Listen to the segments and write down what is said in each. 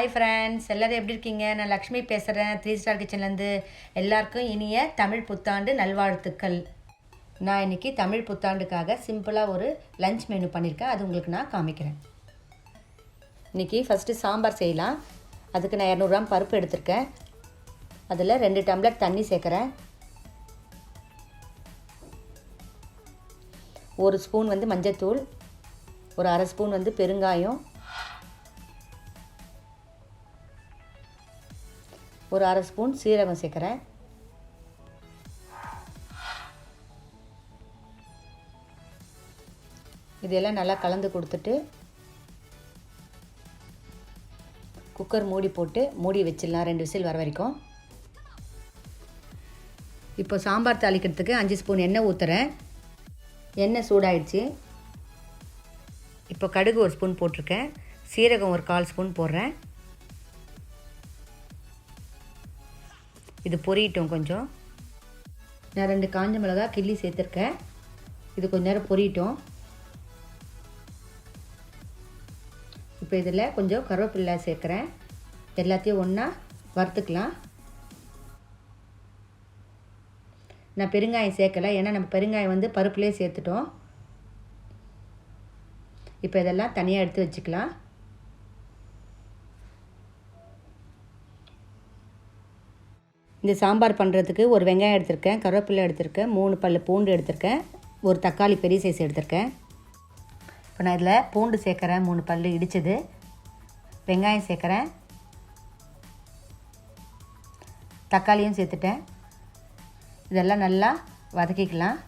Hi friends, எல்லோரும் எப்படி இருக்கீங்க? நான் லக்ஷ்மி பேசுகிறேன், 3 ஸ்டார் கிச்சன்லேருந்து. எல்லாருக்கும் இனிய தமிழ் புத்தாண்டு நல்வாழ்த்துக்கள். நான் இன்றைக்கி தமிழ் புத்தாண்டுக்காக சிம்பிளாக ஒரு லஞ்ச் மெனு பண்ணியிருக்கேன். அது உங்களுக்கு நான் காமிக்கிறேன். இன்றைக்கி ஃபஸ்ட்டு சாம்பார் செய்யலாம். அதுக்கு நான் 200 கிராம் பருப்பு எடுத்திருக்கேன். அதில் 2 டம்ளர் தண்ணி சேர்க்குறேன். 1 ஸ்பூன் மஞ்சத்தூள், ஒரு அரை ஸ்பூன் பெருங்காயம், ஒரு அரை ஸ்பூன் சீரகம் சேர்க்குறேன். இதெல்லாம் நல்லா கலந்து கொடுத்துட்டு குக்கர் மூடி போட்டு மூடி வச்சிடலாம் 2 விசில் வர வரைக்கும். இப்போ சாம்பார் தாளிக்கிறதுக்கு 5 ஸ்பூன் எண்ணெய் ஊற்றுறேன். எண்ணெய் சூடாயிடுச்சு. இப்போ கடுகு 1 ஸ்பூன் போட்டிருக்கேன். சீரகம் ஒரு 1/4 ஸ்பூன் போடுறேன். இது பொரியட்டும். கொஞ்சம் நான் 2 காஞ்ச மிளகா கிள்ளி சேர்த்துருக்கேன். இது கொஞ்ச நேரம் பொரியட்டும். இப்போ இதில் கொஞ்சம் கருவேப்பிலை சேர்க்குறேன். எல்லாத்தையும் ஒன்றா வறுத்துக்கலாம். நான் பெருங்காயம் சேர்க்கலை, ஏன்னா நம்ம பெருங்காயம் பருப்புலேயே சேர்த்துட்டோம். இப்போ இதெல்லாம் தனியாக எடுத்து வச்சுக்கலாம். இந்த சாம்பார் பண்ணுறதுக்கு ஒரு வெங்காயம் எடுத்திருக்கேன், கருவேப்பிலை எடுத்திருக்கேன், 3 பல் பூண்டு எடுத்திருக்கேன், ஒரு தக்காளி பெரிய சைஸ் எடுத்திருக்கேன். இப்போ நான் இதில் பூண்டு சேர்க்குறேன், 3 பல் இடித்தது. வெங்காயம் சேர்க்குறேன், தக்காளியும் சேர்த்துட்டேன். இதெல்லாம் நல்லா வதக்கிக்கலாம்.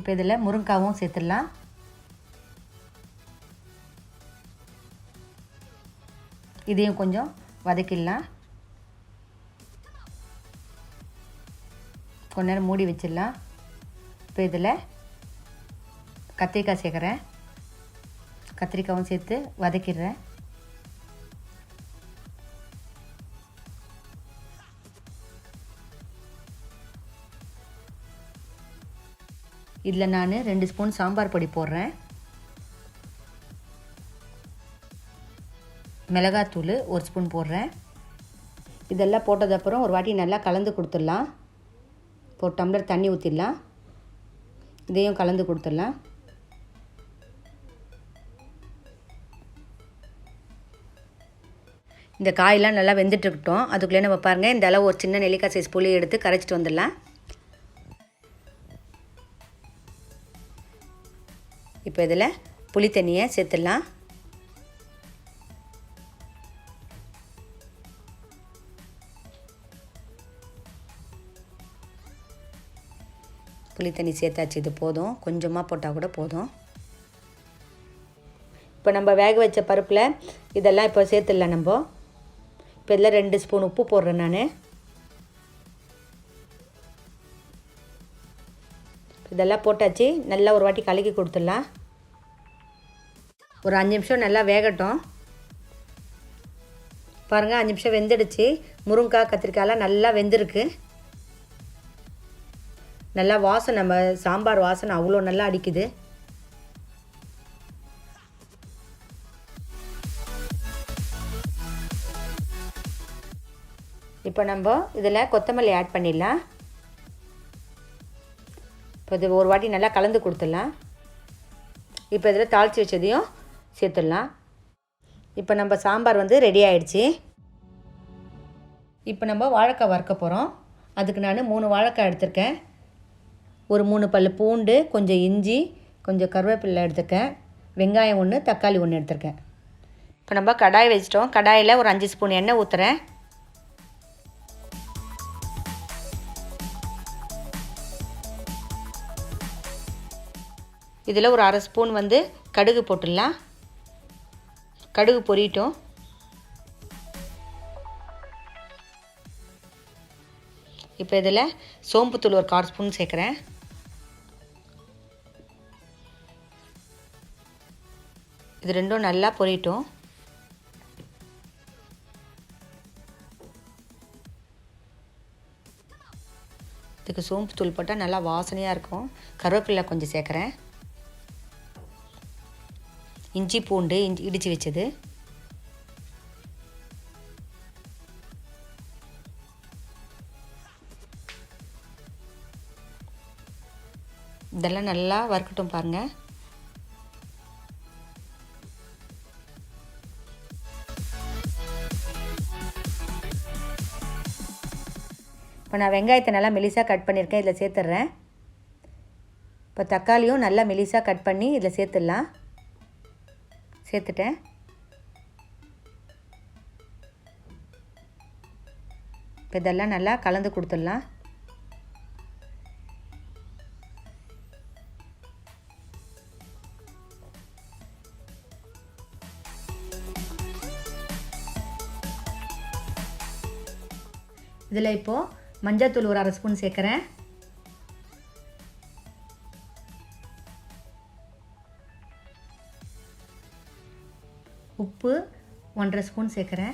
இப்போ இதில் முருங்கைக்காவும் சேர்த்துடலாம். இதையும் கொஞ்சம் வதக்கிடலாம். கொஞ்ச நேரம் மூடி வச்சிடலாம். இப்போ இதில் கத்திரிக்காய் சேர்க்குறேன். கத்திரிக்காயும் சேர்த்து வதக்கிடுறேன். இதில் நான் 2 ஸ்பூன் சாம்பார் பொடி போடுறேன். மிளகாத்தூள் 1 ஸ்பூன் போடுறேன். இதெல்லாம் போட்டதப்புறம் ஒரு வாட்டி நல்லா கலந்து கொடுத்துடலாம். இப்போ 1 டம்ளர் தண்ணி ஊற்றிடலாம். இதையும் கலந்து கொடுத்துடலாம். இந்த காயெல்லாம் நல்லா வெந்துட்டுருக்கட்டும். அதுக்குள்ளே நம்ம பாருங்கள், இந்த அளவு ஒரு சின்ன நெல்லிக்காய் சைஸ் புளி எடுத்து கரைச்சிட்டு வந்துடலாம். இப்போ இதில் புளி தண்ணியை சேர்த்துடலாம். புளி தண்ணி சேர்த்தாச்சு. இது போதும், கொஞ்சமாக போட்டால் கூட போதும். இப்போ நம்ம வேக வச்ச பருப்பில் இதெல்லாம் இப்போ சேர்த்துடலாம். நம்ம இப்போ இதில் 2 ஸ்பூன் உப்பு போடுறேன். நான் இதெல்லாம் போட்டாச்சு. நல்லா ஒரு வாட்டி கலக்கி கொடுத்துடலாம். ஒரு 5 நிமிஷம் நல்லா வேகட்டும். பாருங்கள், 5 நிமிஷம் வெந்துடுச்சு. முருங்கைக்காய் கத்திரிக்காயெல்லாம் நல்லா வெந்திருக்கு. நல்லா வாசனை, நம்ம சாம்பார் வாசனை அவ்வளோ நல்லா அடிக்குது. இப்போ நம்ம இதில் கொத்தமல்லி ஆட் பண்ணிடலாம். இப்போ இது ஒரு வாட்டி நல்லா கலந்து கொடுத்துடலாம். இப்போ இதில் தாளித்து வச்சதையும் சேர்த்துடலாம். இப்போ நம்ம சாம்பார் ரெடி ஆகிடுச்சு. இப்போ நம்ம வாழைக்காய் வறுக்க போகிறோம். அதுக்கு நான் 3 வாழைக்காய் எடுத்திருக்கேன். ஒரு 3 பல் பூண்டு, கொஞ்சம் இஞ்சி, கொஞ்சம் கருவேப்பிலை எடுத்திருக்கேன். வெங்காயம் 1, தக்காளி 1 எடுத்திருக்கேன். இப்போ நம்ம கடாய் வச்சிட்டோம். கடாயில் ஒரு 5 ஸ்பூன் எண்ணெய் ஊற்றுறேன். இதில் ஒரு அரை ஸ்பூன் கடுகு போட்டுடலாம். கடுகு பொரியட்டும். இப்போ இதில் சோம்புத்தூள் ஒரு 1/4 ஸ்பூன் சேர்க்குறேன். இது ரெண்டும் நல்லா பொரியட்டும். இதுக்கு சோம்பு தூள் போட்டால் நல்லா வாசனையாக இருக்கும். கருவேப்பிலை கொஞ்சம் சேர்க்குறேன். இஞ்சி பூண்டு இடித்து வச்சது, இதெல்லாம் நல்லா வறுக்கட்டும் பாருங்கள். இப்போ நான் வெங்காயத்தை நல்லா மெலிசாக கட் பண்ணியிருக்கேன், இதில் சேர்த்துட்றேன். இப்போ தக்காளியும் நல்லா மெலிசாக கட் பண்ணி இதில் சேர்த்துடலாம். சேர்த்துட்டேன். இப்போ இதெல்லாம் நல்லா கலந்து கொடுத்துடலாம். இதில் இப்போது மஞ்சள்தூள் ஒரு 1/2 ஸ்பூன் சேர்க்குறேன். உப்பு 1/2 ஸ்பூன் சேர்க்குறேன்.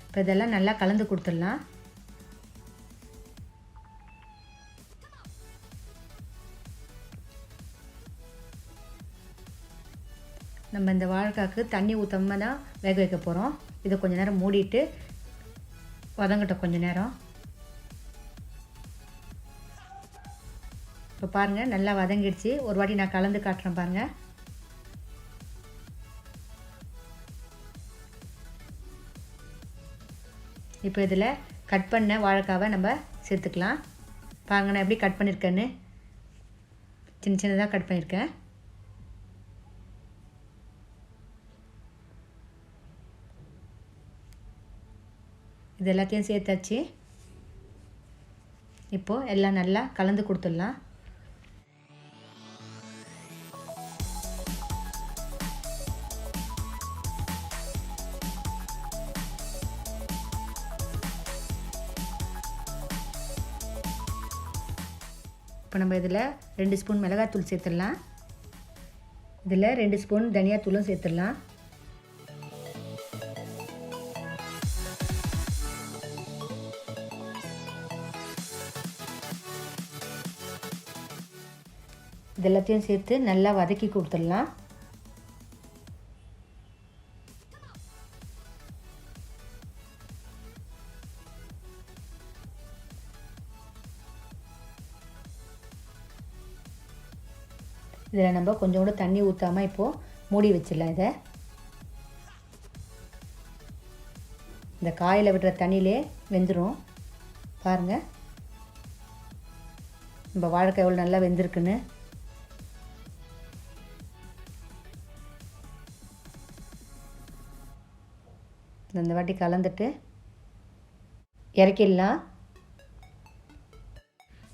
இப்போ இதெல்லாம் நல்லா கலந்து கொடுத்துடலாம். நம்ம இந்த வாழைக்காய்க்கு தண்ணி ஊற்றாம தான் வேக வைக்க போகிறோம். இதை கொஞ்சம் நேரம் மூடிட்டு வதங்கட்டும் கொஞ்சம் நேரம். இப்போ பாருங்கள் நல்லா வதங்கிடுச்சு. ஒரு வாட்டி நான் கலந்து காட்டுறேன் பாருங்கள். இப்போ இதில் கட் பண்ண வாழைக்காவை நம்ம சேர்த்துக்கலாம். பாருங்கள் நான் எப்படி கட் பண்ணியிருக்கேன்னு. சின்ன சின்னதாக கட் பண்ணியிருக்கேன். இது எல்லாத்தையும் சேர்த்தாச்சு. இப்போது எல்லாம் நல்லா கலந்து கொடுத்துடலாம். இப்போ நம்ம இதில் 2 ஸ்பூன் மிளகாத்தூள் சேர்த்துடலாம். இதில் 2 ஸ்பூன் தனியாத்தூளும் சேர்த்துடலாம். இது எல்லாத்தையும் சேர்த்து நல்லா வதக்கி கொடுத்துடலாம். இதில் நம்ம கொஞ்சம் கூட தண்ணி ஊற்றாமல் இப்போது மூடி வச்சிடலாம். இதை இந்த காயில் விடுற தண்ணியிலே வெந்துடும். பாருங்கள் நம்ம வாழைக்காய் எவ்வளோ நல்லா வெந்திருக்குன்னு. இந்த வாட்டி கலந்துட்டு இறக்கிடலாம்.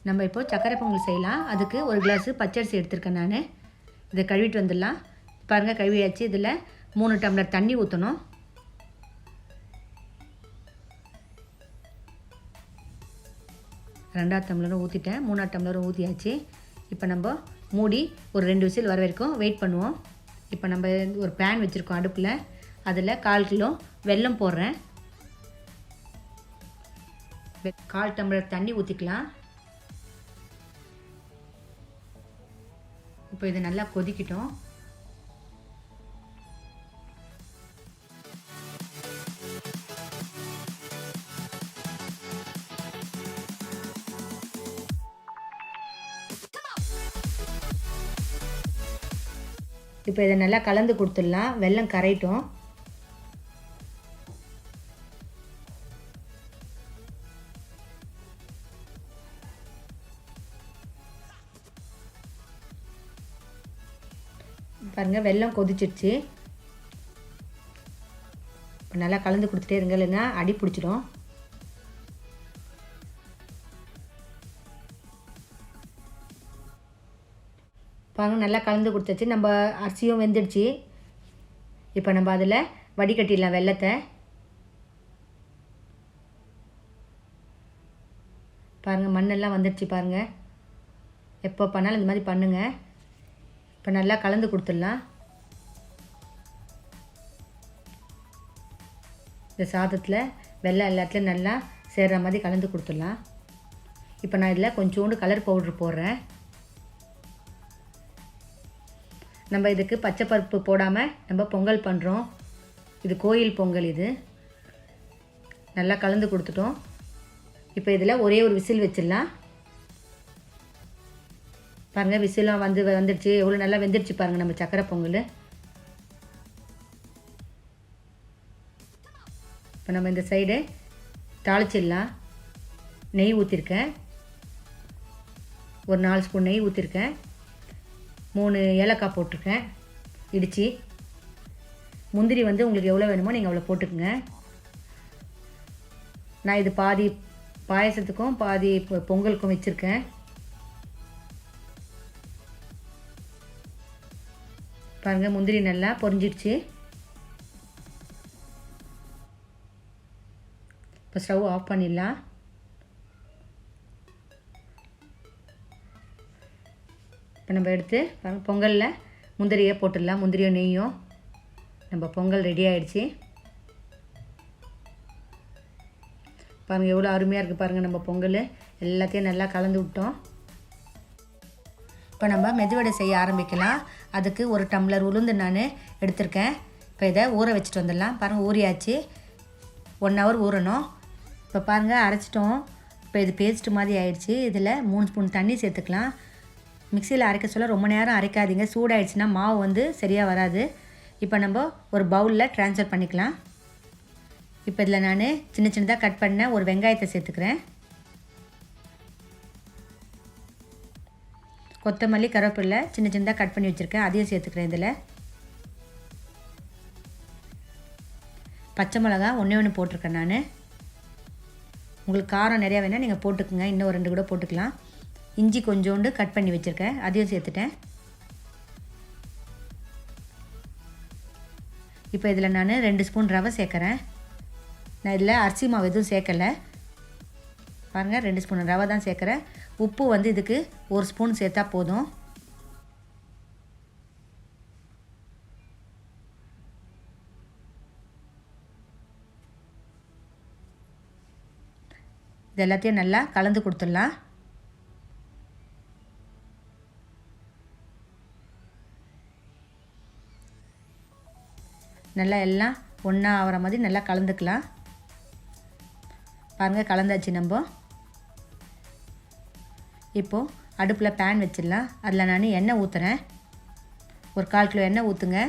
நம்ம இப்போது சக்கரை பொங்கல் செய்யலாம். அதுக்கு 1 கிளாஸு பச்சரிசி எடுத்துருக்கேன் நான். இதை கழுவிட்டு வந்துடலாம். பாருங்கள் கழுவியாச்சு. இதில் 3 டம்ளர் தண்ணி ஊற்றணும். ரெண்டாவது டம்ளரும் ஊற்றிட்டேன், 3ஆவது டம்ளரும் ஊற்றியாச்சு. இப்போ நம்ம மூடி ஒரு 2 விசில் வர வரைக்கும் வெயிட் பண்ணுவோம். இப்போ நம்ம ஒரு பேன் வச்சுருக்கோம் அடுப்பில். அதில் 1/4 கிலோ வெல்லம் போடுறேன். 1/4 டம்ளர் தண்ணி ஊற்றிக்கலாம். இப்போ இது நல்லா கொதிக்கட்டும். இப்போ இதை நல்லா கலந்து கொடுத்துடலாம். வெல்லம் கரையட்டும். பாருங்கள் வெல்லம் கொதிச்சிடுச்சு. இப்போ நல்லா கலந்து கொடுத்துட்டே இருங்க, இல்லைன்னா அடி பிடிச்சிடும். பாருங்கள் நல்லா கலந்து கொடுத்தாச்சு. நம்ம அரிசியும் வெந்துடுச்சு. இப்போ நம்ம அதில் வடிகட்டிடலாம் வெல்லத்தை. பாருங்கள் மண்ணெல்லாம் வந்துடுச்சு பாருங்கள். எப்போ பண்ணாலும் இந்த மாதிரி பண்ணுங்கள். இப்போ நல்லா கலந்து கொடுத்துடலாம். இந்த சாதத்தில் வெள்ளம் எல்லாத்துலேயும் நல்லா சேர்கிற மாதிரி கலந்து கொடுத்துடலாம். இப்போ நான் இதில் கொஞ்சோண்டு கலர் பவுட்ரு போடுறேன். நம்ம இதுக்கு பச்சை பருப்பு போடாமல் நம்ம பொங்கல் பண்ணுறோம். இது கோயில் பொங்கல். இது நல்லா கலந்து கொடுத்துட்டோம். இப்போ இதில் ஒரே ஒரு விசில் வச்சிடலாம். பாருங்கள், விசிலாம் வந்துடுச்சு. எவ்வளோ நல்லா வெந்துடுச்சு பாருங்கள் நம்ம சக்கரை பொங்கல். இப்போ நம்ம இந்த சைடு தாளிச்சிடலாம். நெய் ஊற்றிருக்கேன். ஒரு 4 ஸ்பூன் நெய் ஊற்றிருக்கேன். 3 ஏலக்காய் போட்டிருக்கேன் இடித்து. முந்திரி உங்களுக்கு எவ்வளோ வேணுமோ நீங்கள் அவ்வளோ போட்டுக்குங்க. நான் இது பாதி பாயசத்துக்கும் பாதி பொங்கலுக்கும் வச்சுருக்கேன். பாருங்கள், முந்திரி நல்லா பொரிஞ்சிடுச்சு. இப்போ ஸ்டவ் ஆஃப் பண்ணிடலாம். இப்போ நம்ம எடுத்து பொங்கலில் முந்திரியை போட்டுடலாம். முந்திரியும் நெய்யும் நம்ம பொங்கல் ரெடி ஆகிடுச்சு. பாருங்கள் எவ்வளோ அருமையாக இருக்குது பாருங்கள். நம்ம பொங்கல் எல்லாத்தையும் நல்லா கலந்து விட்டோம். இப்போ நம்ம மெதுவடை செய்ய ஆரம்பிக்கலாம். அதுக்கு 1 டம்ளர் உளுந்து நான் எடுத்திருக்கேன். இப்போ இதை ஊற வச்சுட்டு வந்துடலாம். பாருங்கள், ஊறியாச்சு. 1 ஹவர் ஊறணும். இப்போ பாருங்கள், அரைச்சிட்டோம். இப்போ இது பேஸ்ட் மாதிரி ஆயிடுச்சு. இதில் 3 ஸ்பூன் தண்ணி சேர்த்துக்கலாம். மிக்சியில் அரைக்க சொல்ல ரொம்ப நேரம் அரைக்காதீங்க. சூடாயிடுச்சுன்னா மாவு சரியாக வராது. இப்போ நம்ம ஒரு பவுலில் ட்ரான்ஸ்ஃபர் பண்ணிக்கலாம். இப்போ இதில் நான் சின்ன சின்னதாக கட் பண்ண ஒரு வெங்காயத்தை சேர்த்துக்கிறேன். கொத்தமல்லி, கருவேப்பிலை சின்ன சின்னதாக கட் பண்ணி வச்சுருக்கேன், அதையும் சேர்த்துக்கிறேன். இதில் பச்சை மிளகா 1 போட்டிருக்கேன் நான். உங்களுக்கு காரம் நிறையா வேணால் நீங்கள் போட்டுக்குங்க. இன்னும் 2 கூட போட்டுக்கலாம். இஞ்சி கொஞ்சோண்டு கட் பண்ணி வச்சுருக்கேன், அதையும் சேர்த்துட்டேன். இப்போ இதில் நான் 2 ஸ்பூன் ரவை சேர்க்குறேன். நான் இதில் அரிசி மாவு எதுவும் சேர்க்கலை. பாருங்கள், 2 ஸ்பூன் ரவை தான் சேர்க்குறேன். உப்பு இதுக்கு 1 ஸ்பூன் சேர்த்தா போதும். இது எல்லாத்தையும் நல்லா கலந்து கொடுத்துடலாம். நல்லா எல்லாம் ஒன்றா ஆகிற மாதிரி நல்லா கலந்துக்கலாம். பாருங்கள், கலந்தாச்சு. நம்ம இப்போது அடுப்பில் பேன் வச்சிடலாம். அதில் நான் எண்ணெய் ஊற்றுறேன். ஒரு 1/4 கிலோ எண்ணெய் ஊற்றுங்க.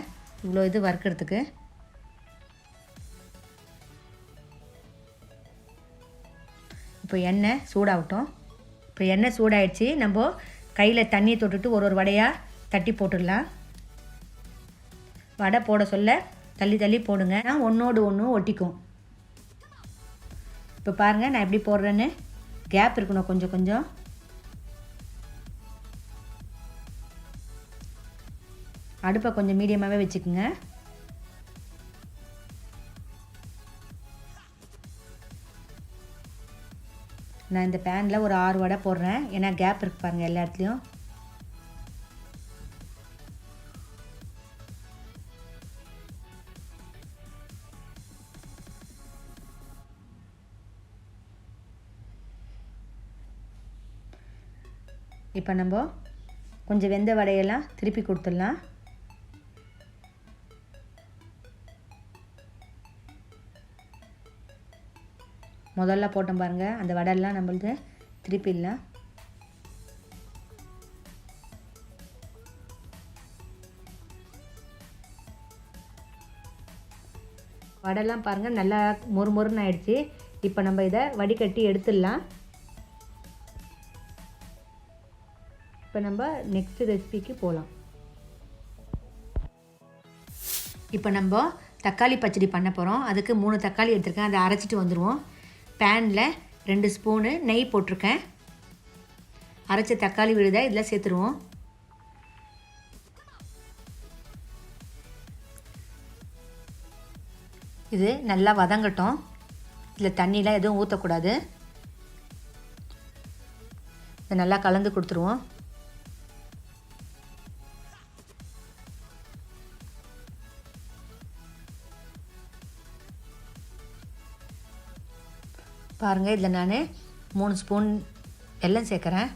இவ்வளோ இது வறுக்கிறதுக்கு. இப்போ எண்ணெய் சூடாகட்டும். இப்போ எண்ணெய் சூடாயிடுச்சு. நம்ம கையில் தண்ணியை தொட்டுட்டு ஒரு வடையாக தட்டி போட்டுடலாம். வடை போட சொல்ல தள்ளி தள்ளி போடுங்க. நான் ஒன்றோடு ஒன்று ஒட்டிக்கும். இப்போ பாருங்கள், நான் எப்படி போடுறேன்னு. கேப் இருக்கணும் கொஞ்சம் கொஞ்சம். அடுப்பை கொஞ்சம் மீடியமாகவே வச்சுக்கோங்க. நான் இந்த பேனில் ஒரு 6 வடை போடுறேன். ஏன்னா கேப் இருக்குது பாருங்கள் எல்லா இடத்துலையும். இப்போ நம்ம கொஞ்சம் வெந்த வடையெல்லாம் திருப்பி கொடுத்துடலாம். முதல்ல போட்டோம் பாருங்கள், அந்த வடையெல்லாம் நம்மளுக்கு திருப்பிடலாம். வடையெல்லாம் பாருங்கள் நல்லா மொறுமொறுன்னு ஆயிடுச்சு. இப்போ நம்ம இதை வடிகட்டி எடுத்துடலாம். இப்போ நம்ம நெக்ஸ்ட் ரெசிபிக்கு போகலாம். இப்போ நம்ம தக்காளி பச்சடி பண்ண போகிறோம். அதுக்கு 3 தக்காளி எடுத்துருக்கேன். அதை அரைச்சிட்டு வந்துடுவோம். பேனில் 2 ஸ்பூனு நெய் போட்டிருக்கேன். அரைச்ச தக்காளி விழுதை இதில் சேர்த்துருவோம். இது நல்லா வதங்கட்டும். இதில் தண்ணிலாம் எதுவும் ஊற்றக்கூடாது. இதை நல்லா கலந்து கொடுத்துருவோம். பாருங்கள், இதில் நான் 3 ஸ்பூன் வெல்லம் சேர்க்குறேன்.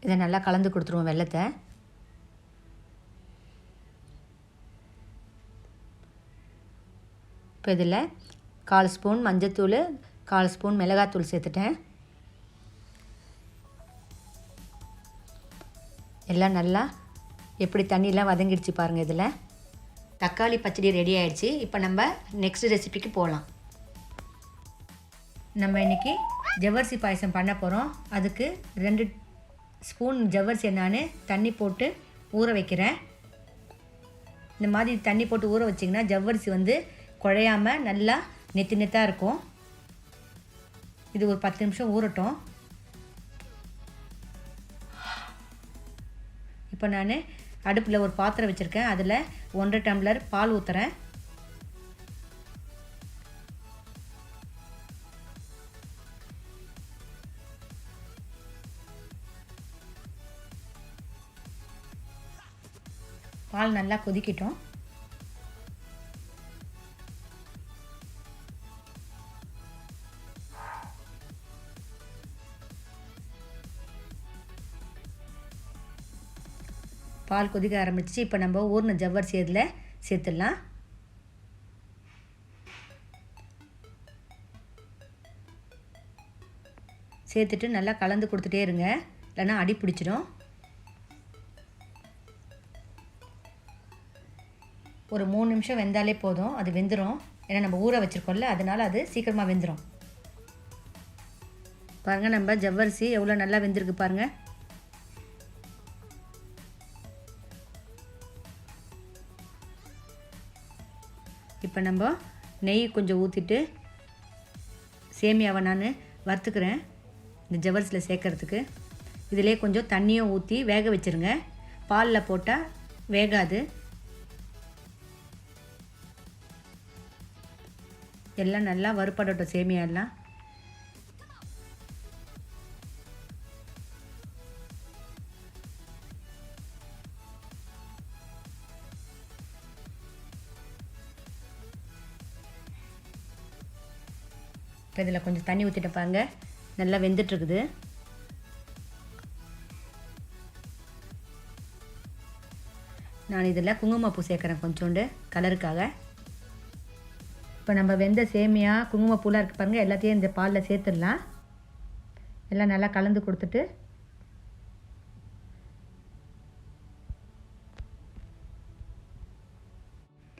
இதை நல்லா கலந்து கொடுத்துருவோம் வெல்லத்தை. இப்போ இதில் 1/4 ஸ்பூன் மஞ்சத்தூள், 1/4 ஸ்பூன் மிளகாத்தூள் சேர்த்துட்டேன். எல்லாம் நல்லா எப்படி தண்ணியெலாம் வதங்கிடுச்சு பாருங்கள். இதில் தக்காளி பச்சடி ரெடி ஆகிடுச்சு. இப்போ நம்ம நெக்ஸ்ட் ரெசிபிக்கு போகலாம். நம்ம இன்றைக்கி ஜவ்வரிசி பாயசம் பண்ண போகிறோம். அதுக்கு 2 ஸ்பூன் ஜவ்வரிசியை நான் தண்ணி போட்டு ஊற வைக்கிறேன். இந்த மாதிரி தண்ணி போட்டு ஊற வச்சிங்கன்னா ஜவ்வரிசி வந்து குழையாமல் நல்லா நெத்தாக இருக்கும். இது ஒரு 10 நிமிஷம் ஊறட்டும். இப்போ நான் அடுப்பில் ஒரு பாத்திரம் வச்சுருக்கேன். அதில் 1.5 டம்ளர் பால் ஊற்றுறேன். பால் நல்லா கொதிக்கட்டும். பால் கொதிக்க ஆரம்பிச்சு. இப்போ நம்ம ஊறின ஜவ்வரிசி இதில் சேர்த்துடலாம். சேர்த்துட்டு நல்லா கலந்து கொடுத்துட்டே இருங்க, இல்லைன்னா அடி பிடிச்சிடும். ஒரு 3 நிமிஷம் வெந்தாலே போதும், அது வெந்துடும். ஏன்னா நம்ம ஊற வச்சுருக்கோம்ல, அதனால் அது சீக்கிரமாக வெந்துடும். பாருங்கள், நம்ம ஜவ்வரிசி எவ்வளோ நல்லா வெந்திருக்கு பாருங்கள். இப்போ நம்ம நெய் கொஞ்சம் ஊற்றிட்டு சேமியாவை நான் வறுத்துக்கிறேன். இந்த ஜவ்வரிசியில் சேர்க்கறதுக்கு இதிலே கொஞ்சம் தண்ணியும் ஊற்றி வேக வச்சுருங்க. பாலில் போட்டால் வேகாது. எல்லாம் நல்லா வறுபடட்டும் சேமியா எல்லாம். இப்போ இதில் கொஞ்சம் தண்ணி ஊற்றிட்டு பாருங்க, நல்லா வெந்துட்டுருக்குது. நான் இதில் குங்குமப்பூ சேர்க்குறேன் கொஞ்சோண்டு கலருக்காக. இப்போ நம்ம வெந்த சேமியா குங்குமப்பூலாம் இருக்குது பாருங்கள், எல்லாத்தையும் இந்த பாலில் சேர்த்துடலாம். எல்லாம் நல்லா கலந்து கொடுத்துட்டு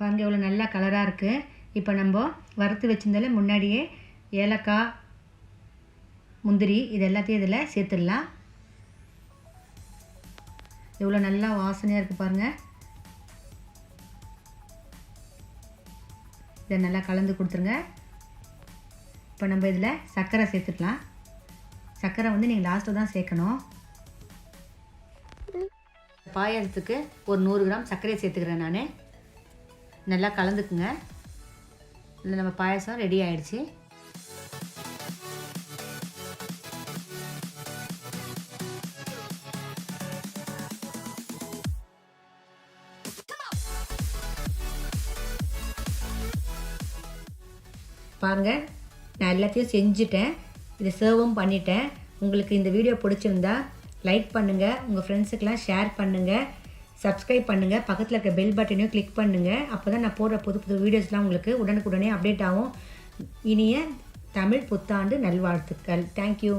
பாருங்கள் எவ்வளோ நல்லா கலராக இருக்குது. இப்போ நம்ம வறுத்து வச்சிருந்தாலே முன்னாடியே ஏலக்காய், முந்திரி இது எல்லாத்தையும் இதில் சேர்த்துடலாம். எவ்வளோ நல்லா வாசனையாக இருக்குது பாருங்கள். இதை நல்லா கலந்து கொடுத்துருங்க. இப்போ நம்ம இதில் சர்க்கரை சேர்த்துக்கலாம். சர்க்கரை வந்து நீங்கள் லாஸ்ட்டில் தான் சேர்க்கணும். பாயாசத்துக்கு ஒரு 100 கிராம் சர்க்கரையை சேர்த்துக்கிறேன் நான். நல்லா கலந்துக்குங்க. இல்லை நம்ம பாயாசம் ரெடி ஆகிடுச்சு. பாருங்கள், நான் எல்லாத்தையும் செஞ்சுட்டேன். இதை சர்வும் பண்ணிட்டேன். உங்களுக்கு இந்த வீடியோ பிடிச்சிருந்தா லைக் பண்ணுங்கள், உங்கள் ஃப்ரெண்ட்ஸுக்கெலாம் ஷேர் பண்ணுங்கள், சப்ஸ்கிரைப் பண்ணுங்கள், பக்கத்தில் இருக்க பெல் பட்டனையும் கிளிக் பண்ணுங்கள். அப்போ தான் நான் போடுற புது புது வீடியோஸ்லாம் உங்களுக்கு உடனுக்குடனே அப்டேட் ஆகும். இனிய தமிழ் புத்தாண்டு நல்வாழ்த்துக்கள். தேங்க்யூ.